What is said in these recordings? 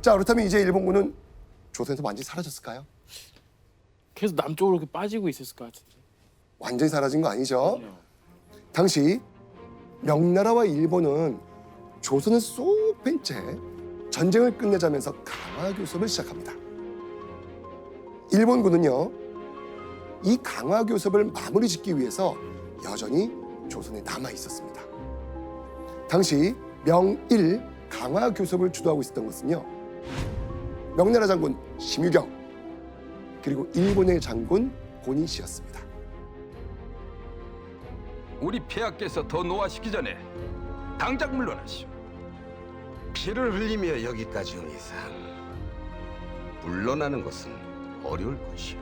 자, 그렇다면 이제 일본군은 조선에서 완전히 사라졌을까요? 계속 남쪽으로 이렇게 빠지고 있었을 것 같은데. 완전히 사라진 거 아니죠. 당시 명나라와 일본은 조선을 쏙 뺀 채 전쟁을 끝내자면서 강화 교섭을 시작합니다. 일본군은요, 이 강화 교섭을 마무리 짓기 위해서 여전히 조선에 남아 있었습니다. 당시 명일 강화 교섭을 주도하고 있었던 것은요, 명나라 장군 심유경 그리고 일본의 장군 고니 씨였습니다. 우리 폐하께서 더 노하시기 전에 당장 물러나시오. 피를 흘리며 여기까지 온 이상 물러나는 것은 어려울 것이오.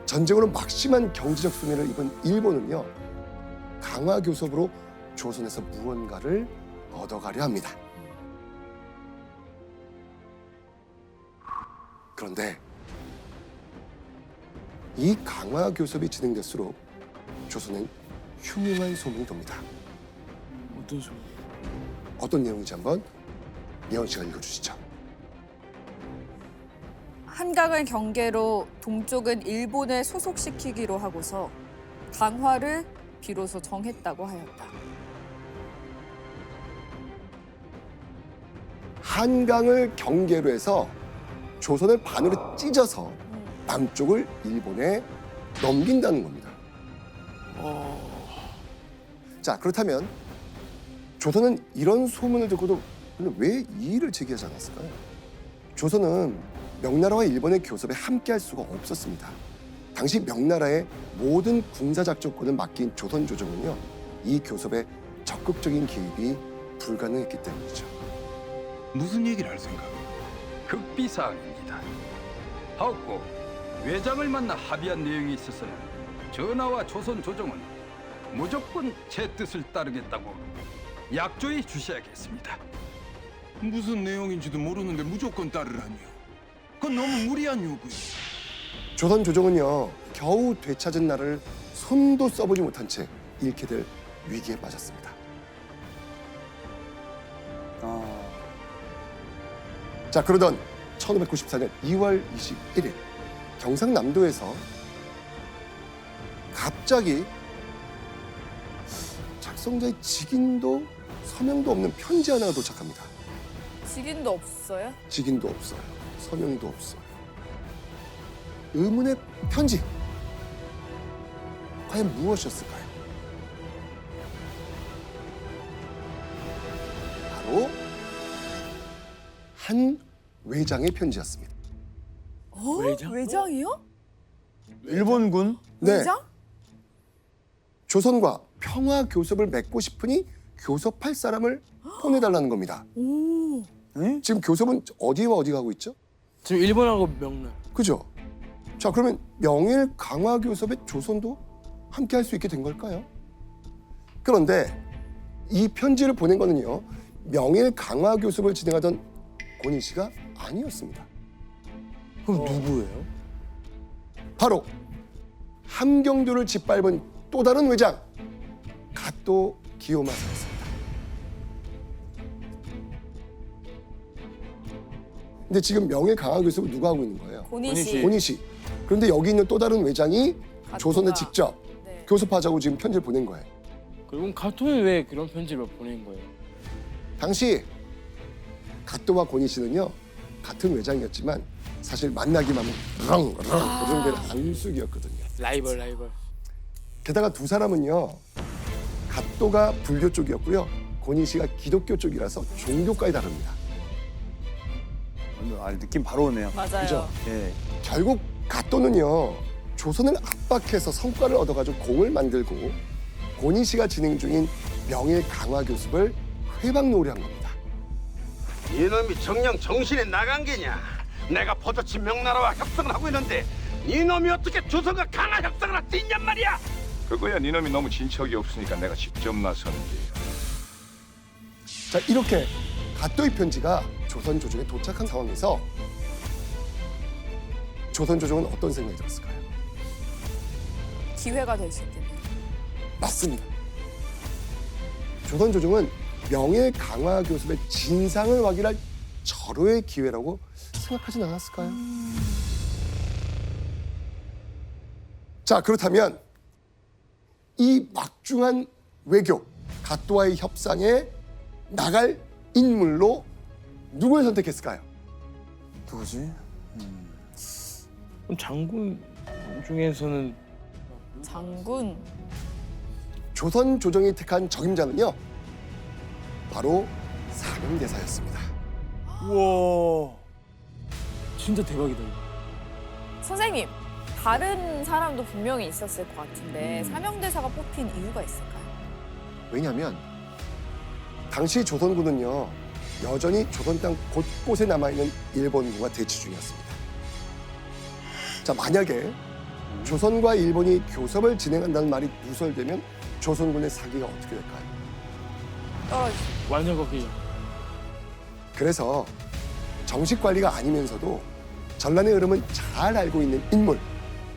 전쟁으로 막심한 경제적 손해를 입은 일본은요, 강화 교섭으로 조선에서 무언가를 얻어가려 합니다. 그런데 이 강화 교섭이 진행될수록 조선은 흉흉한 소문이 돕니다. 어떤 소리? 어떤 내용인지 한번 예원 씨가 읽어주시죠. 한강을 경계로 동쪽은 일본에 소속시키기로 하고서 강화를 비로소 정했다고 하였다. 한강을 경계로 해서 조선을 반으로 찢어서 남쪽을 일본에 넘긴다는 겁니다. 자, 그렇다면 조선은 이런 소문을 듣고도 왜 이의를 제기하지 않았을까요? 조선은 명나라와 일본의 교섭에 함께할 수가 없었습니다. 당시 명나라의 모든 군사작전권을 맡긴 조선 조정은요, 이 교섭에 적극적인 개입이 불가능했기 때문이죠. 무슨 얘기를 할 생각? 극비사항입니다. 하옵고 외장을 만나 합의한 내용이 있어서는 전하와 조선 조정은 무조건 제 뜻을 따르겠다고 약조해 주셔야겠습니다. 무슨 내용인지도 모르는데 무조건 따르라니요. 그건 너무 무리한 요구예요. 조선 조정은요, 겨우 되찾은 나라를 손도 써보지 못한 채 잃게 될 위기에 빠졌습니다. 자, 그러던 1594년 2월 21일 경상남도에서 갑자기 작성자의 직인도 서명도 없는 편지 하나가 도착합니다. 직인도 없어요? 직인도 없어요. 서명도 없어요. 의문의 편지. 과연 무엇이었을까요? 바로 한 외장의 편지였습니다. 외장? 외장이요? 일본군? 네, 외장? 조선과 평화 교섭을 맺고 싶으니 교섭할 사람을 보내달라는 겁니다. 오. 지금 교섭은 어디와 어디 가고 있죠? 지금 일본하고 명나라. 그죠? 자, 그러면 명일 강화 교섭에 조선도 함께 할 수 있게 된 걸까요? 그런데 이 편지를 보낸 거는요, 명일 강화 교섭을 진행하던 고니 씨가 아니었습니다. 그럼 누구예요? 바로 함경도를 짓밟은 또 다른 외장, 가또 기요마사였습니다. 근데 지금 명일 강화 교섭을 누가 하고 있는 거예요? 고니 씨. 고니 씨. 그런데 여기 있는 또 다른 외장이 가토가. 조선에 직접 네. 교섭하자고 지금 편지를 보낸 거예요. 그리고 가토는 왜 그런 편지를 보낸 거예요? 당시 가또와 고니 씨는요, 같은 외장이었지만 사실 만나기만 하면 그 정도는 앙숙이었거든요. 라이벌. 게다가 두 사람은요, 가또가 불교 쪽이었고요, 고니 씨가 기독교 쪽이라서 종교까지 다릅니다. 느낌 바로 오네요. 맞아요. 그죠? 예. 결국 가또는요, 조선을 압박해서 성과를 얻어가지고 공을 만들고 고니 씨가 진행 중인 명일 강화 교섭을 회방놓으려 한 겁니다. 이놈이 정녕 정신이 나간 게냐? 내가 포도치 명나라와 협상을 하고 있는데 이놈이 어떻게 조선과 강화 협상을 할 수 있냔 말이야? 그거야 니놈이 너무 진척이 없으니까 내가 직접 나서는 게. 자, 이렇게 가또의 편지가 조선 조정에 도착한 상황에서 조선 조정은 어떤 생각이 들었을까요? 기회가 될 수 있겠네요. 맞습니다. 조선 조정은 명예 강화 교섭의 진상을 확인할 절호의 기회라고 생각하진 않았을까요? 자, 그렇다면 이 막중한 외교, 갓도와의 협상에 나갈 인물로 누굴 선택했을까요? 누구지? 그럼 장군 중에서는 장군. 조선 조정이 택한 적임자는요, 바로 사명대사였습니다. 우와. 진짜 대박이다. 이거. 선생님, 다른 사람도 분명히 있었을 것 같은데 사명대사가 뽑힌 이유가 있을까요? 왜냐하면 당시 조선군은요, 여전히 조선 땅 곳곳에 남아있는 일본군과 대치 중이었습니다. 자, 만약에 조선과 일본이 교섭을 진행한다는 말이 누설되면 조선군의 사기가 어떻게 될까요? 떨어지죠. 완전 꺾이죠. 그래서 정식 관리가 아니면서도 전란의 흐름을 잘 알고 있는 인물,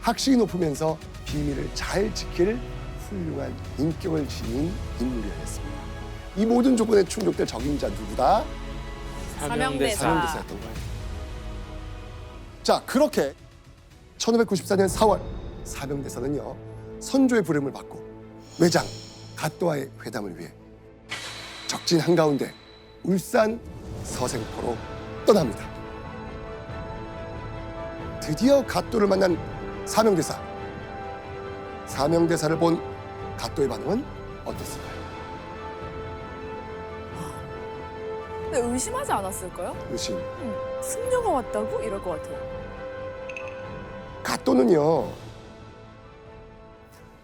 학식이 높으면서 비밀을 잘 지킬 훌륭한 인격을 지닌 인물이었습니다. 이 모든 조건에 충족될 적임자 누구다? 사명대사. 사명대사였던 거예요. 자, 그렇게 1594년 4월 사명대사는요, 선조의 부름을 받고 외장 갓도와의 회담을 위해 적진 한가운데 울산 서생포로 떠납니다. 드디어 갓도를 만난 사명대사. 사명대사를 본 갓도의 반응은 어땠을까요? 근데 의심하지 않았을까요? 의심. 승려가 왔다고? 이럴 것 같아요. 갓도는요,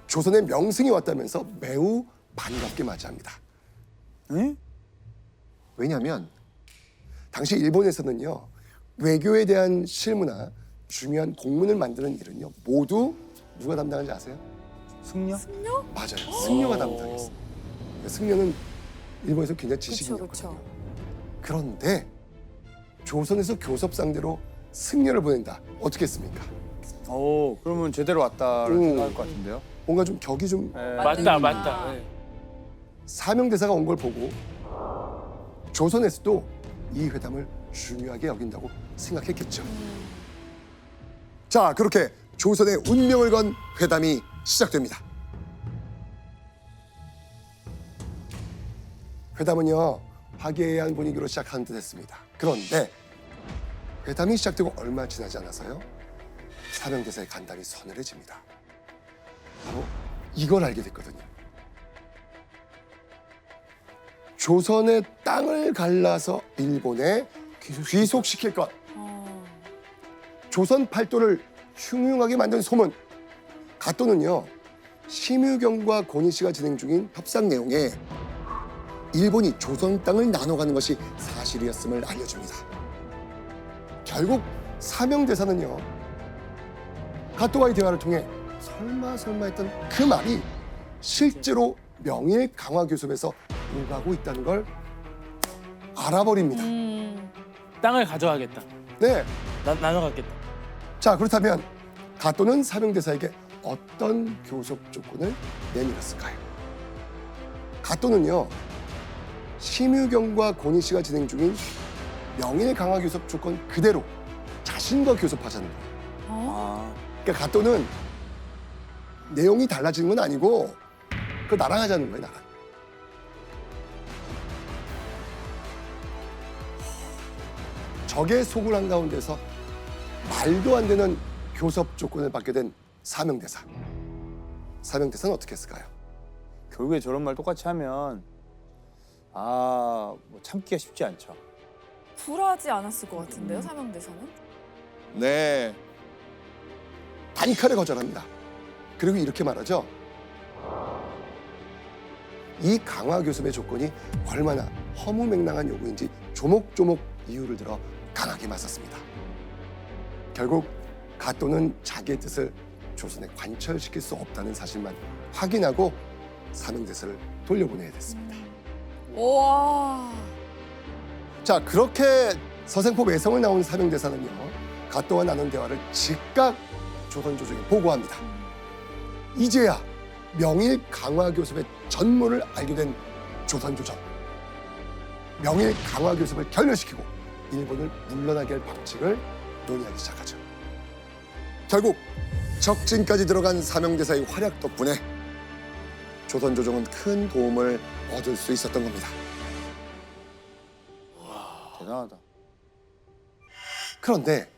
조선의 명승이 왔다면서 매우 반갑게 맞이합니다. 응? 왜냐하면 당시 일본에서는요, 외교에 대한 실무나 중요한 공문을 만드는 일은요, 모두 누가 담당하는지 아세요? 승려? 맞아요. 승려가 담당했어요. 승려는 일본에서 굉장히 지식인이었거든요. 그쵸. 그런데 조선에서 교섭 상대로 승려를 보낸다. 어떻게 했습니까? 오, 그러면 제대로 왔다라는 생각할 것 같은데요. 뭔가 좀 격이 좀 네. 맞다, 맞다. 네. 사명대사가 온 걸 보고 조선에서도 이 회담을 중요하게 여긴다고 생각했겠죠. 자, 그렇게 조선의 운명을 건 회담이 시작됩니다. 회담은요, 화기애애한 분위기로 시작한 듯 했습니다. 그런데 회담이 시작되고 얼마 지나지 않아서요, 사명대사의 간담이 서늘해집니다. 바로 이걸 알게 됐거든요. 조선의 땅을 갈라서 일본에 귀속시킬 것. 조선 팔도를 흉흉하게 만든 소문. 갓도는요, 심유경과 고니씨가 진행 중인 협상 내용에 일본이 조선 땅을 나눠가는 것이 사실이었음을 알려줍니다. 결국 사명대사는요, 갓도와의 대화를 통해 설마 했던 그 말이 실제로 명일 강화 교섭에서 오가고 있다는 걸 알아버립니다. 땅을 가져가겠다. 네. 나눠 갖겠다. 자, 그렇다면 갓도는 사명대사에게 어떤 교섭 조건을 내밀었을까요? 갓도는요, 심유경과 고니씨가 진행 중인 명일 강화 교섭 조건 그대로 자신과 교섭하자는 거예요. 아, 그러니까 갓도는 내용이 달라지는 건 아니고 그 나랑 하자는 거예요, 나랑. 적의 속을 한가운데서 말도 안 되는 교섭 조건을 받게 된 사명대사. 사명대사는 어떻게 했을까요? 결국에 저런 말 똑같이 하면 뭐 참기가 쉽지 않죠. 불하지 않았을 것 같은데요, 사명대사는? 네. 단칼에 거절합니다. 그리고 이렇게 말하죠. 이 강화 교섭의 조건이 얼마나 허무맹랑한 요구인지 조목조목 이유를 들어 강하게 맞섰습니다. 결국 갓도는 자기의 뜻을 조선에 관철시킬 수 없다는 사실만 확인하고 사명대사를 돌려보내야 됐습니다. 우와. 자, 그렇게 서생포 외성을 나온 사명대사는요, 갓도와 나눈 대화를 즉각 조선 조정에 보고합니다. 이제야 명일 강화 교섭의 전모를 알게 된 조선 조정. 명일 강화 교섭을 결렬시키고 일본을 물러나게 할 방책을 논의하기 시작하죠. 결국 적진까지 들어간 사명대사의 활약 덕분에 조선 조정은 큰 도움을 얻을 수 있었던 겁니다. 대단하다. 그런데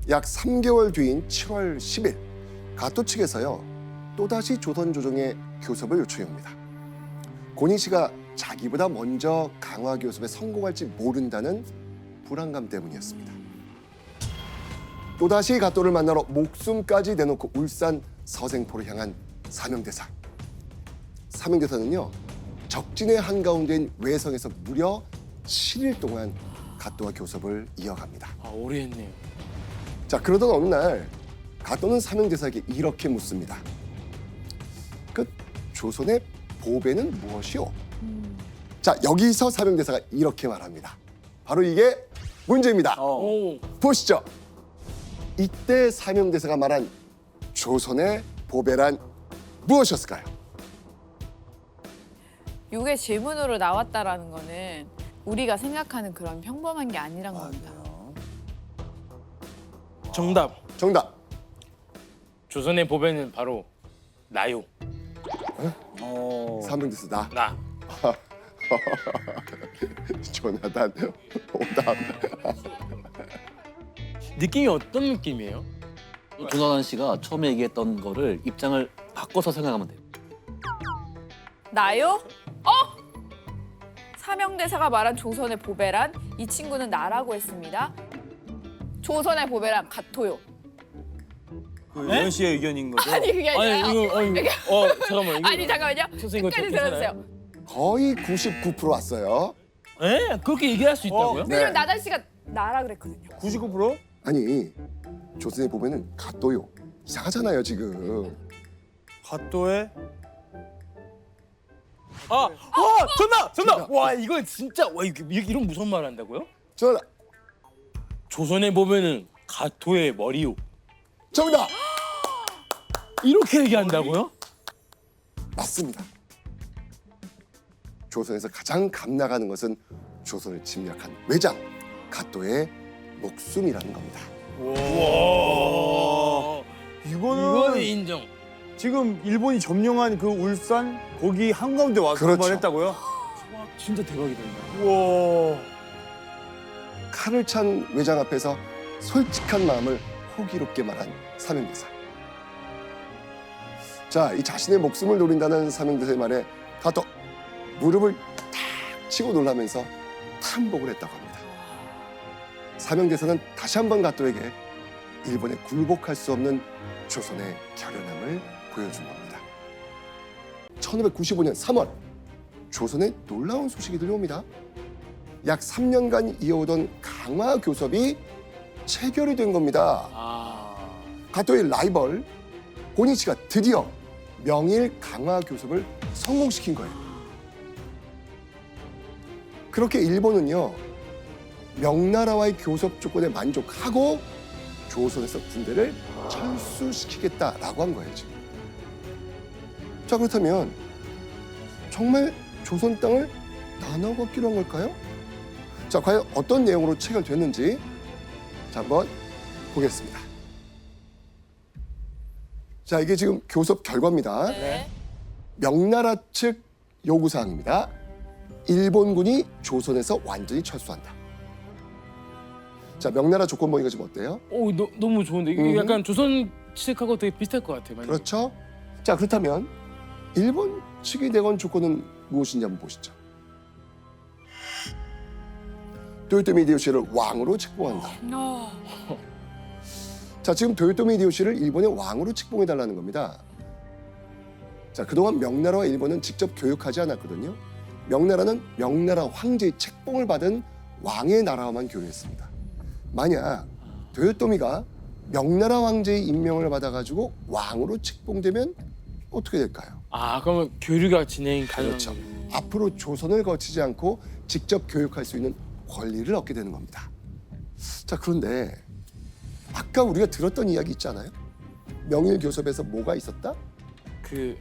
약 3개월 뒤인 7월 10일 가토 측에서요 또다시 조선 조정에 교섭을 요청합니다. 고니 씨가 자기보다 먼저 강화 교섭에 성공할지 모른다는 불안감 때문이었습니다. 또다시 가토를 만나러 목숨까지 내놓고 울산 서생포를 향한 사명대사. 사명대사는요 적진의 한가운데인 외성에서 무려 7일 동안 가토와 교섭을 이어갑니다. 아 오래 했네요. 자, 그러던 어느 날 가토는 사명대사에게 이렇게 묻습니다. 그 조선의 보배는 무엇이오? 자, 여기서 사명대사가 이렇게 말합니다. 바로 이게 문제입니다. 오. 보시죠. 이때 사명대사가 말한 조선의 보배란 무엇이었을까요? 이게 질문으로 나왔다라는 거는 우리가 생각하는 그런 평범한 게 아니란 겁니다. 정답. 정답. 조선의 보배는 바로 나요. 사명대사 나. 나. 조나단 오답. 느낌이 어떤 느낌이에요? 조나단 씨가 처음에 얘기했던 거를 입장을 바꿔서 생각하면 돼요. 나요? 사명대사가 말한 조선의 보배란 이 친구는 나라고 했습니다. 조선의 보배란 가토요. 그 예은 씨의 의견인 거죠? 아니 그게 아니라 잠깐만. 이거 아니 잠깐만요. 선생님, 이거 끝까지 괜찮아요? 들어주세요. 거의 99% 왔어요. 에? 그렇게 얘기할 수 있다고요? 네. 왜냐면 나단 씨가 나라 그랬거든요. 99%? 아니 조선의 보배는 가또요. 이상하잖아요 지금. 갓도에 정답. 와 이거 진짜 와 이런 무서운 말 한다고요? 저 조선의 보배는 가토의 머리요. 정답 이렇게 얘기한다고요? 맞습니다. 조선에서 가장 값나가는 것은 조선을 침략한 외장 가또의 목숨이라는 겁니다. 이거는 인정. 지금 일본이 점령한 그 울산 거기 한가운데 와서 그 그렇죠. 말 했다고요? 와 진짜 대박이다. 우와. 칼을 찬 외장 앞에서 솔직한 마음을 호기롭게 말한 사명대사. 자, 이 자신의 목숨을 노린다는 사명대사의 말에 가또 무릎을 탁 치고 놀라면서 탐복을 했다고 합니다. 사명대사는 다시 한번 가또에게 일본에 굴복할 수 없는 조선의 결연함을 보여준 겁니다. 1595년 3월 조선에 놀라운 소식이 들려옵니다. 약 3년간 이어오던 강화 교섭이 체결이 된 겁니다. 가토의 라이벌 고니치가 드디어 명일 강화 교섭을 성공시킨 거예요. 그렇게 일본은요 명나라와의 교섭 조건에 만족하고 조선에서 군대를 철수시키겠다라고 한 거예요 지금. 자 그렇다면 정말 조선 땅을 나눠 갖기로 한 걸까요? 자 과연 어떤 내용으로 체결됐는지 자 한번 보겠습니다. 자 이게 지금 교섭 결과입니다. 네. 명나라 측 요구사항입니다. 일본군이 조선에서 완전히 철수한다. 자 명나라 조건 보니까 지금 어때요? 오 너무 좋은데 이게 약간 조선 측하고 되게 비슷할 것 같아요. 만약에. 그렇죠? 자 그렇다면 일본 측이 내건 조건은 무엇인지 한번 보시죠. 도요토미 히데요시를 왕으로 책봉한다. 자 지금 도요토미 히데요시를 일본의 왕으로 책봉해달라는 겁니다. 자 그동안 명나라와 일본은 직접 교육하지 않았거든요. 명나라는 명나라 황제의 책봉을 받은 왕의 나라와만 교류했습니다. 만약 도요토미가 명나라 황제의 임명을 받아가지고 왕으로 책봉되면 어떻게 될까요? 아 그러면 교류가 진행 가능한 그렇죠. 거예요. 앞으로 조선을 거치지 않고 직접 교육할 수 있는 권리를 얻게 되는 겁니다. 자 그런데 아까 우리가 들었던 이야기 있잖아요. 명일 교섭에서 뭐가 있었다? 그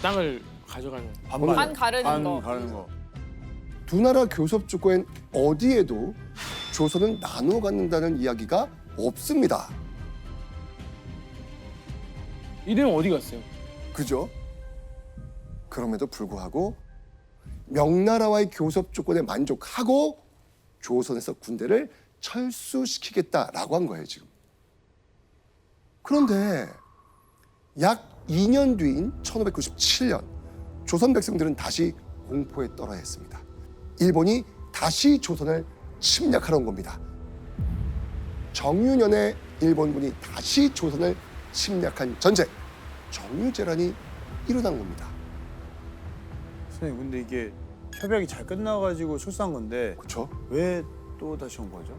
땅을 가져가는. 반 가르는 거. 가는 거. 두 나라 교섭 조건엔 어디에도 조선을 나누어 갖는다는 이야기가 없습니다. 이 내용 어디 갔어요? 그죠? 그럼에도 불구하고 명나라와의 교섭 조건에 만족하고 조선에서 군대를 철수시키겠다라고 한 거예요, 지금. 그런데 약 2년 뒤인 1597년 조선 백성들은 다시 공포에 떨어야 했습니다. 일본이 다시 조선을 침략하러 온 겁니다. 정유년에 일본군이 다시 조선을 침략한 전쟁, 정유재란이 일어난 겁니다. 선생님 근데 이게 협약이 잘 끝나가지고 출소한 건데 그렇죠? 왜 또 다시 온 거죠?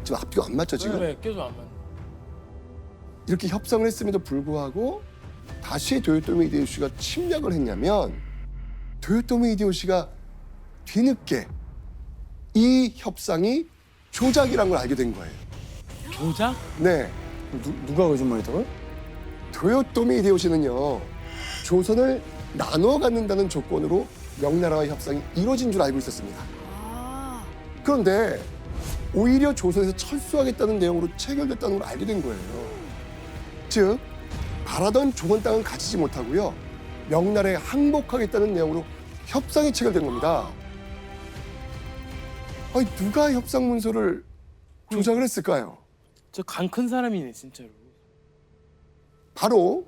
지금 앞뒤가 안 맞죠, 지금? 왜 계속 안 맞는? 이렇게 협상을 했음에도 불구하고 다시 도요토미 히데요시가 침략을 했냐면 도요토미 히데요시가 뒤늦게 이 협상이 조작이라는 걸 알게 된 거예요. 조작? 네, 누가 거짓말했다고요? 도요토미 히데요시는요 조선을 나눠 갖는다는 조건으로 명나라와의 협상이 이루어진 줄 알고 있었습니다. 아, 그런데 오히려 조선에서 철수하겠다는 내용으로 체결됐다는 걸 알게 된 거예요. 즉 바라던 조선 땅은 가지지 못하고요 명나라에 항복하겠다는 내용으로 협상이 체결된 겁니다. 아니 누가 협상 문서를 조작을 했을까요? 저 간 큰 사람이네 진짜로. 바로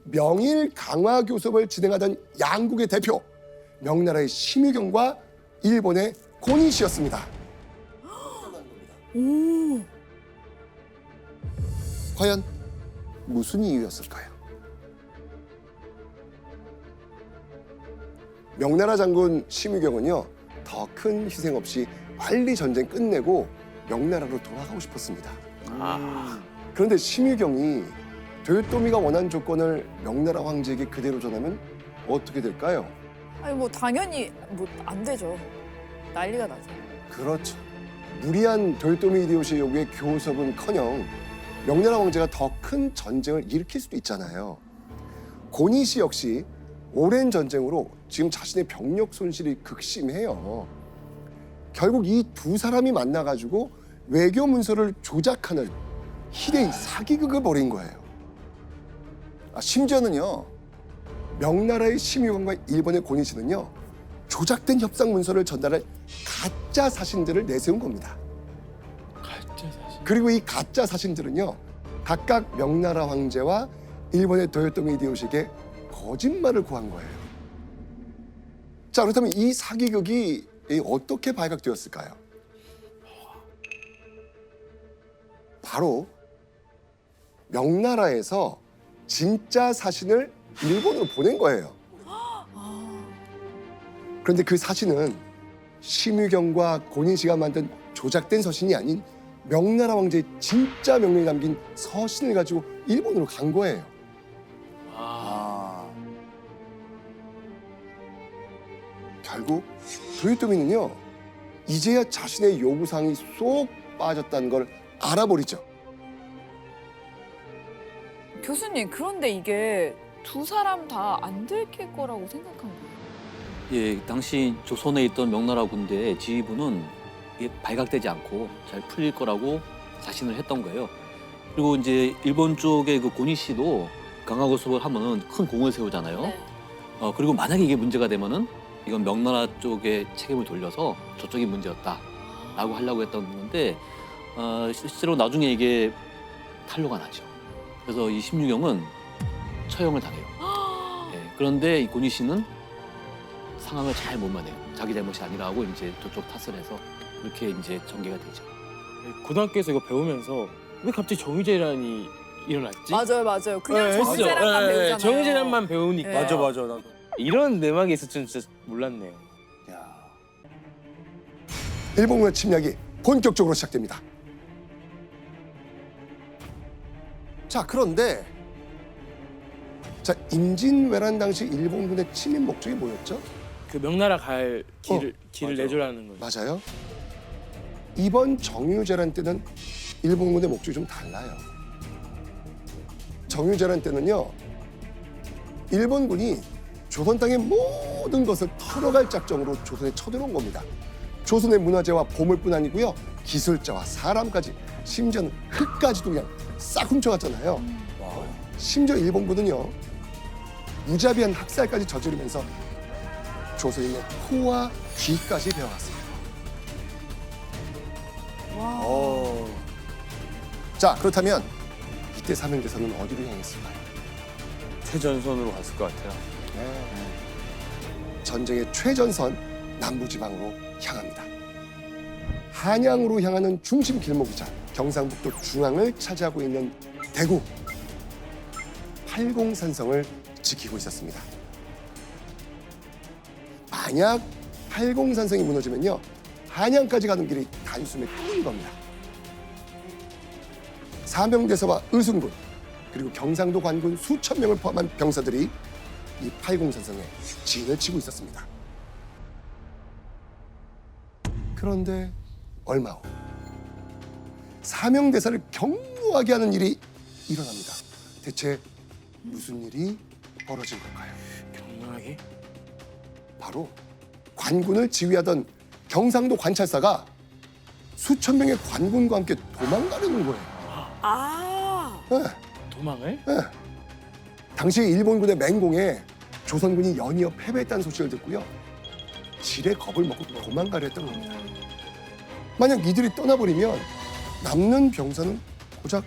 명일 강화 교섭을 진행하던 양국의 대표 명나라의 심유경과 일본의 고니시였습니다. 과연 무슨 이유였을까요? 명나라 장군 심유경은요 더 큰 희생 없이 빨리 전쟁 끝내고 명나라로 돌아가고 싶었습니다. 그런데 심유경이 도요토미가 원한 조건을 명나라 황제에게 그대로 전하면 어떻게 될까요? 아니 뭐 당연히 뭐 안 되죠. 난리가 나죠. 그렇죠. 무리한 도요토미 히데요시의 요구에 교섭은커녕 명나라 황제가 더 큰 전쟁을 일으킬 수도 있잖아요. 고니시 역시 오랜 전쟁으로 지금 자신의 병력 손실이 극심해요. 결국 이 두 사람이 만나가지고 외교 문서를 조작하는 희대의 사기극을 벌인 거예요. 심지어는요 명나라의 심유관과 일본의 고니시는요 조작된 협상 문서를 전달할 가짜 사신들을 내세운 겁니다. 가짜 사실. 그리고 이 가짜 사신들은요 각각 명나라 황제와 일본의 도요토미 히데요시에게 거짓말을 고한 거예요. 자 그렇다면 이 사기극이 어떻게 발각되었을까요? 바로 명나라에서 진짜 사신을 일본으로 보낸 거예요. 그런데 그 사신은 심유경과 고니시가 만든 조작된 서신이 아닌 명나라 황제의 진짜 명령이 담긴 서신을 가지고 일본으로 간 거예요. 결국 도요토미는요 이제야 자신의 요구사항이 쏙 빠졌다는 걸 알아버리죠. 교수님 그런데 이게 두 사람 다 안 들킬 거라고 생각한 거예요? 예, 당시 조선에 있던 명나라 군대의 지휘부는 이게 발각되지 않고 잘 풀릴 거라고 자신을 했던 거예요. 그리고 이제 일본 쪽의 그 고니시도 강화교섭을 하면은 큰 공을 세우잖아요. 네. 그리고 만약에 이게 문제가 되면은 이건 명나라 쪽에 책임을 돌려서 저쪽이 문제였다라고 하려고 했던 건데 실제로 나중에 이게 탄로가 나죠. 그래서 이 심유경은 처형을 당해요. 예, 그런데 이 고니시는 상황을 잘 못 만해요. 자기 잘못이 아니라고 이제 저쪽 탓을 해서 그렇게 이제 전개가 되죠. 고등학교에서 이거 배우면서 왜 갑자기 정유재란이 일어났지? 맞아요. 그냥 했어요. 정유재란만 배우잖아요. 정유재란만 배우니까. 네. 맞아 나도. 이런 내막이 있을 줄 진짜 몰랐네요. 일본군의 침략이 본격적으로 시작됩니다. 자 그런데 임진왜란 당시 일본군의 침입 목적이 뭐였죠? 그 명나라 갈 길을 맞아. 내주라는 거죠. 맞아요. 이번 정유재란 때는 일본군의 목적이 좀 달라요. 정유재란 때는요 일본군이 조선 땅의 모든 것을 풀어갈 작정으로 조선에 쳐들어온 겁니다. 조선의 문화재와 보물뿐 아니고요. 기술자와 사람까지, 심지어는 흙까지도 그냥 싹 훔쳐갔잖아요. 심지어 일본군은요. 무자비한 학살까지 저지르면서 조선인의 코와 귀까지 베어갔습니다. 자, 그렇다면 이때 사명대사는 어디로 향했을까요? 최전선으로 갔을 것 같아요. 전쟁의 최전선 남부지방으로 향합니다. 한양으로 향하는 중심 길목이자 경상북도 중앙을 차지하고 있는 대구 팔공산성을 지키고 있었습니다. 만약 팔공산성이 무너지면요, 한양까지 가는 길이 단숨에 끊긴 겁니다. 사명대사와 의순군 그리고 경상도 관군 수천 명을 포함한 병사들이 이 팔공산성에 진을 치고 있었습니다. 그런데 얼마 후 사명대사를 경무하게 하는 일이 일어납니다. 대체 무슨 일이 벌어진 걸까요? 경무하게? 바로 관군을 지휘하던 경상도 관찰사가 수천 명의 관군과 함께 도망가려는 거예요. 아, 네, 도망을? 네. 당시 일본군의 맹공에 조선군이 연이어 패배했다는 소식을 듣고요. 지레 겁을 먹고 도망가려 했던 겁니다. 만약 이들이 떠나버리면 남는 병사는 고작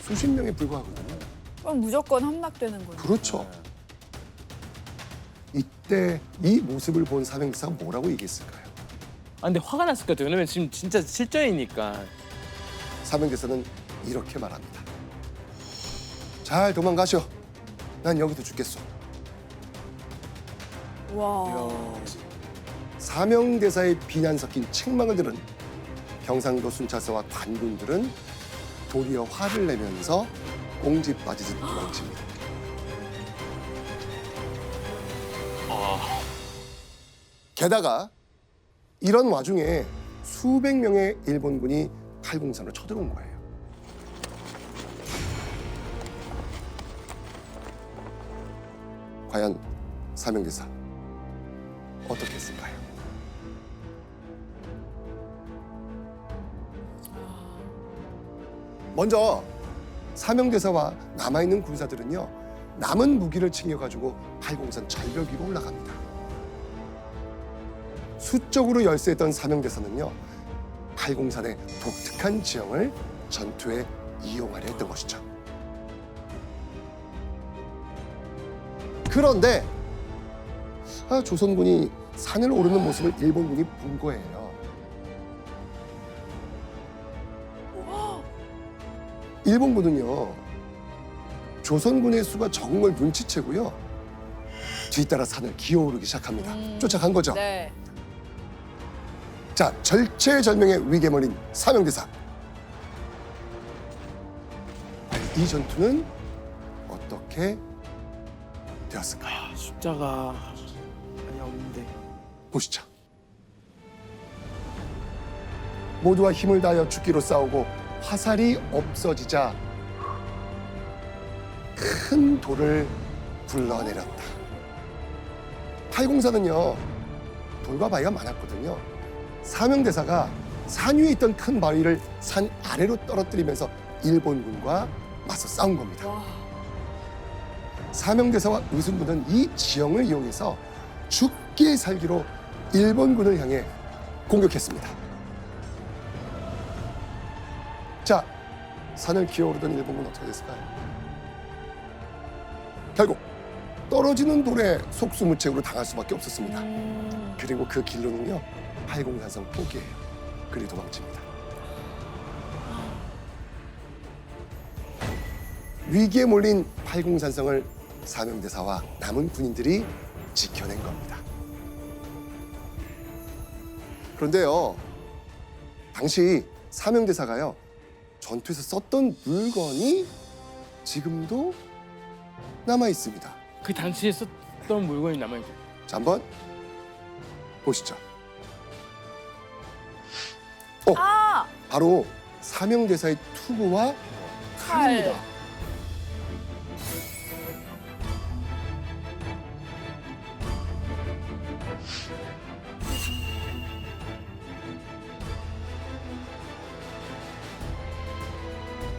수십 명에 불과하거든요. 그럼 무조건 함락되는 거예요. 그렇죠. 이때 이 모습을 본 사명대사가 뭐라고 얘기했을까요? 아 근데 화가 났을 것 같아요. 왜냐면 지금 진짜 실전이니까. 사명대사는 이렇게 말합니다. 잘 도망가셔. 난 여기서 죽겠어. 와. 사명대사의 비난 섞인 책망을 들은 경상도 순찰사와 관군들은 도리어 화를 내면서 꽁지 빠지듯 도망칩니다. 게다가 이런 와중에 수백 명의 일본군이 팔공산으로 쳐들어온 거예요. 과연 사명대사 어떻게 했을까요? 먼저 사명대사와 남아있는 군사들은요, 남은 무기를 챙겨가지고 팔공산 절벽 위로 올라갑니다. 수적으로 열세했던 사명대사는요, 팔공산의 독특한 지형을 전투에 이용하려 했던 것이죠. 그런데 조선군이 산을 오르는 모습을 일본군이 본 거예요. 일본군은요, 조선군의 수가 적은 걸 눈치채고요, 뒤따라 산을 기어오르기 시작합니다. 쫓아간 거죠. 네. 자, 절체절명의 위기에 몰린 사명대사. 이 전투는 어떻게 되었을까요? 숫자가 많이 없는데. 보시죠. 모두가 힘을 다하여 죽기로 싸우고 화살이 없어지자 큰 돌을 굴러내렸다. 팔공산은요, 돌과 바위가 많았거든요. 사명대사가 산 위에 있던 큰 바위를 산 아래로 떨어뜨리면서 일본군과 맞서 싸운 겁니다. 와. 사명대사와 의순군은 이 지형을 이용해서 죽기 살기로 일본군을 향해 공격했습니다. 자, 산을 기어오르던 일본군은 어떻게 됐을까요? 결국 떨어지는 돌에 속수무책으로 당할 수밖에 없었습니다. 그리고 그 길로는요, 팔공산성 포기해요. 그리 도망칩니다. 위기에 몰린 팔공산성을 사명대사와 남은 군인들이 지켜낸 겁니다. 그런데요, 당시 사명대사가요, 전투에서 썼던 물건이 지금도 남아 있습니다. 그 당시에 썼던 물건이 남아있죠. 자, 한번 보시죠. 아, 바로 사명대사의 투구와 칼입니다. 칼.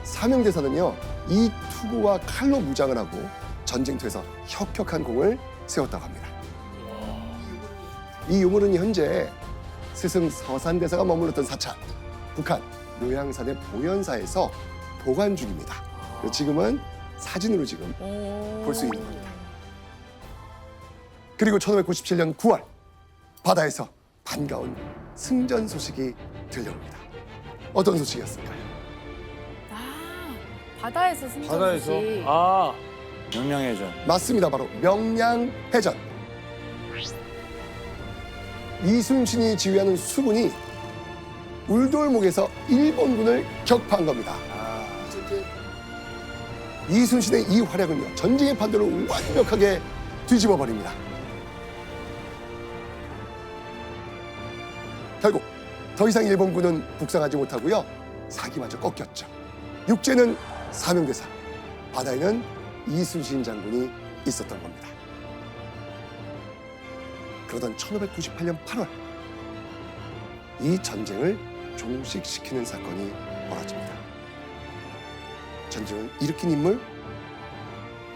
사명대사는요 이 투구와 칼로 무장을 하고 전쟁터에서 혁혁한 공을 세웠다고 합니다. 이 유물은 현재 스승 서산대사가 머물렀던 사찰 북한 묘양산의 보현사에서 보관 중입니다. 지금은 사진으로 지금 볼 수 있는 겁니다. 그리고 1597년 9월 바다에서 반가운 승전 소식이 들려옵니다. 어떤 소식이었을까요? 아, 바다에서 승전 바다에서? 소식. 아, 명량해전. 맞습니다. 바로 명량해전. 이순신이 지휘하는 수군이 울돌목에서 일본군을 격파한 겁니다. 이순신의 이 활약은요 전쟁의 판도를 완벽하게 뒤집어 버립니다. 결국 더 이상 일본군은 북상하지 못하고요 사기마저 꺾였죠. 육지에는 사명대사, 바다에는 이순신 장군이 있었던 겁니다. 그러던 1598년 8월 이 전쟁을 종식시키는 사건이 벌어집니다. 전쟁을 일으킨 인물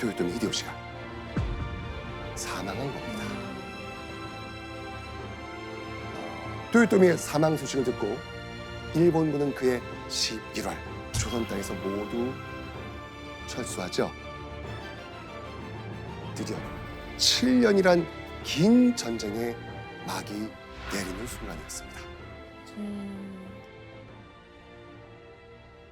도요토미 히데요시가 사망한 겁니다. 도요토미의 사망 소식을 듣고 일본군은 그해 11월 조선 땅에서 모두 철수하죠. 드디어 7년이란 긴 전쟁의 막이 내리는 순간이었습니다.